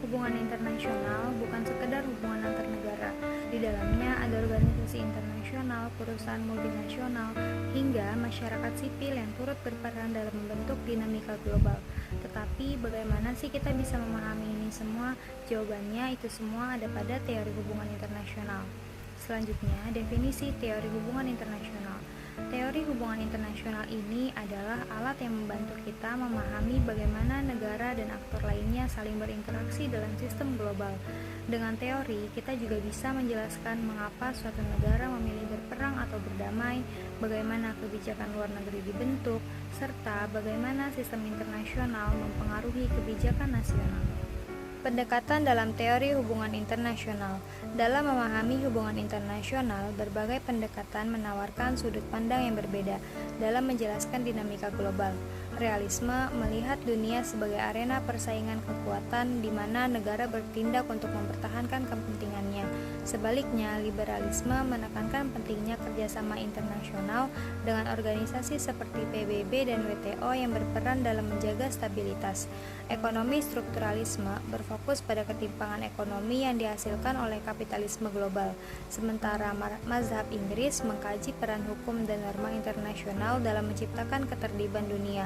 Hubungan internasional bukan sekedar hubungan antar negara. Di dalamnya ada organisasi internasional, perusahaan multinasional, hingga masyarakat sipil yang turut berperan dalam membentuk dinamika global. Tetapi bagaimana sih kita bisa memahami ini semua? Jawabannya itu semua ada pada teori hubungan internasional. Selanjutnya, definisi teori hubungan internasional. Teori hubungan internasional ini adalah alat yang membantu kita memahami bagaimana negara dan aktor lainnya saling berinteraksi dalam sistem global. Dengan teori, kita juga bisa menjelaskan mengapa suatu negara memilih berperang atau berdamai, bagaimana kebijakan luar negeri dibentuk, serta bagaimana sistem internasional mempengaruhi kebijakan nasional. Pendekatan dalam teori hubungan internasional. Dalam memahami hubungan internasional, berbagai pendekatan menawarkan sudut pandang yang berbeda dalam menjelaskan dinamika global. Realisme melihat dunia sebagai arena persaingan kekuatan di mana negara bertindak untuk mempertahankan kepentingannya. Sebaliknya, liberalisme menekankan pentingnya kerjasama internasional dengan organisasi seperti PBB dan WTO yang berperan dalam menjaga stabilitas. Ekonomi strukturalisme berfokus pada ketimpangan ekonomi yang dihasilkan oleh kapitalisme global, sementara mazhab Inggris mengkaji peran hukum dan norma internasional dalam menciptakan ketertiban dunia.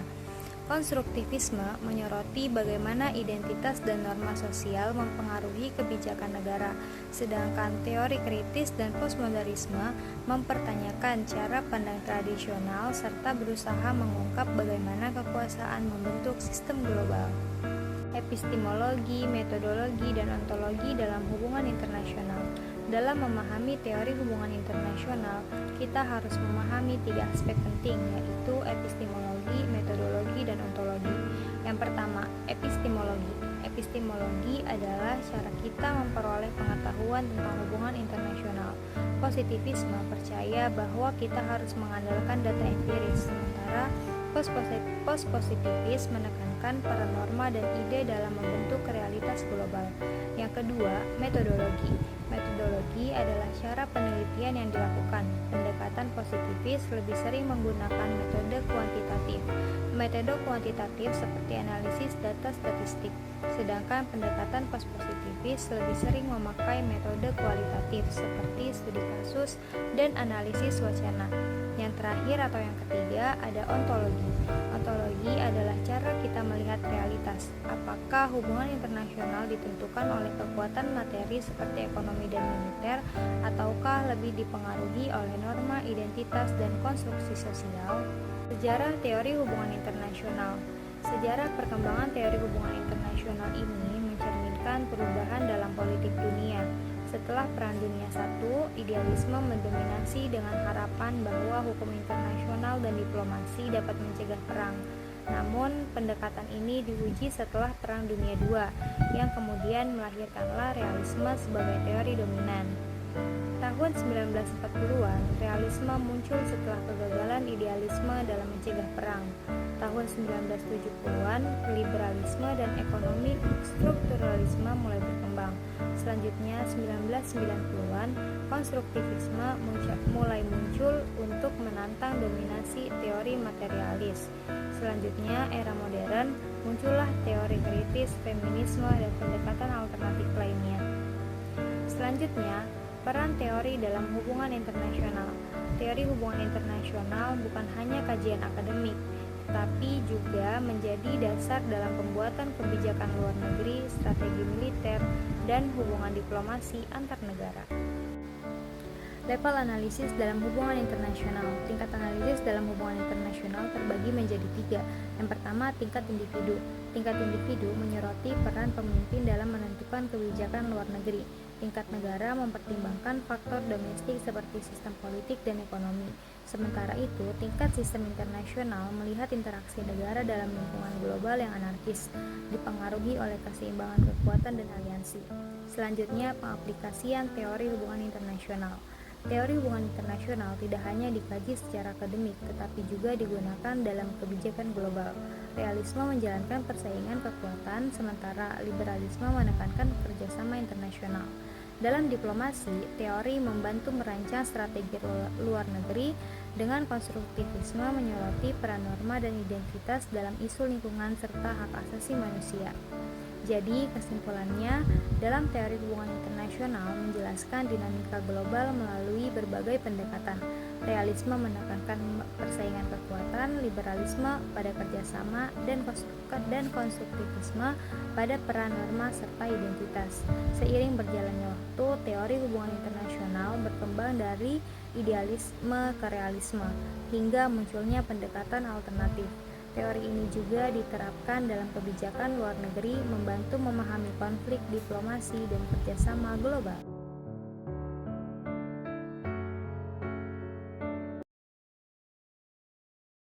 Konstruktivisme menyoroti bagaimana identitas dan norma sosial mempengaruhi kebijakan negara, sedangkan teori kritis dan postmodernisme mempertanyakan cara pandang tradisional serta berusaha mengungkap bagaimana kekuasaan membentuk sistem global. Epistemologi, metodologi, dan ontologi dalam hubungan internasional. Dalam memahami teori hubungan internasional, kita harus memahami 3 aspek penting, yaitu epistemologi, metodologi, dan ontologi. Yang pertama, epistemologi. Epistemologi adalah cara kita memperoleh pengetahuan tentang hubungan internasional. Positivisme percaya bahwa kita harus mengandalkan data empiris, sementara Postpositivis menekankan peran norma dan ide dalam membentuk realitas global. Yang kedua, metodologi. Metodologi adalah cara penelitian yang dilakukan. Pendekatan positivis lebih sering menggunakan metode kuantitatif. Metode kuantitatif seperti analisis data statistik, sedangkan pendekatan postpositivis lebih sering memakai metode kualitatif seperti studi kasus dan analisis wacana. Yang terakhir atau yang ketiga ada ontologi. Ontologi adalah cara kita melihat realitas. Apakah hubungan internasional ditentukan oleh kekuatan materi seperti ekonomi dan militer, ataukah lebih dipengaruhi oleh norma, identitas, dan konstruksi sosial? Sejarah teori hubungan internasional. Sejarah perkembangan teori hubungan internasional ini mencerminkan perubahan dalam politik dunia. Setelah Perang Dunia I, idealisme mendominasi dengan harapan bahwa hukum internasional dan diplomasi dapat mencegah perang. Namun, pendekatan ini diuji setelah Perang Dunia II, yang kemudian melahirkanlah realisme sebagai teori dominan. Tahun 1940-an, realisme muncul setelah kegagalan idealisme dalam mencegah perang. Tahun 1970-an, liberalisme dan ekonomi strukturalisme mulai berkembang. Selanjutnya, 1990-an, konstruktivisme mulai muncul untuk menantang dominasi teori materialis. Selanjutnya, era modern, muncullah teori kritis, feminisme, dan pendekatan alternatif lainnya. Selanjutnya, peran teori dalam hubungan internasional. Teori hubungan internasional bukan hanya kajian akademik, tetapi juga menjadi dasar dalam pembuatan kebijakan luar negeri, strategi militer, dan hubungan diplomasi antar negara. Level analisis dalam hubungan internasional. Tingkat analisis dalam hubungan internasional terbagi menjadi 3. Yang pertama, tingkat individu. Tingkat individu menyoroti peran pemimpin dalam menentukan kebijakan luar negeri. Tingkat negara mempertimbangkan faktor domestik seperti sistem politik dan ekonomi. Sementara itu, tingkat sistem internasional melihat interaksi negara dalam lingkungan global yang anarkis, dipengaruhi oleh keseimbangan kekuatan dan aliansi. Selanjutnya, pengaplikasian teori hubungan internasional. Teori hubungan internasional tidak hanya dikaji secara akademik, tetapi juga digunakan dalam kebijakan global. Realisme menjalankan persaingan kekuatan, sementara liberalisme menekankan kerjasama internasional. Dalam diplomasi, teori membantu merancang strategi luar negeri, dengan konstruktivisme menyoroti peran norma dan identitas dalam isu lingkungan serta hak asasi manusia. Jadi, kesimpulannya, dalam teori hubungan internasional menjelaskan dinamika global melalui berbagai pendekatan. Realisme menekankan persaingan kekuatan, liberalisme pada kerjasama, dan konstruktivisme pada peran norma serta identitas. Seiring berjalannya waktu, teori hubungan internasional berkembang dari idealisme ke realisme, hingga munculnya pendekatan alternatif. Teori ini juga diterapkan dalam kebijakan luar negeri, membantu memahami konflik, diplomasi, dan kerjasama global.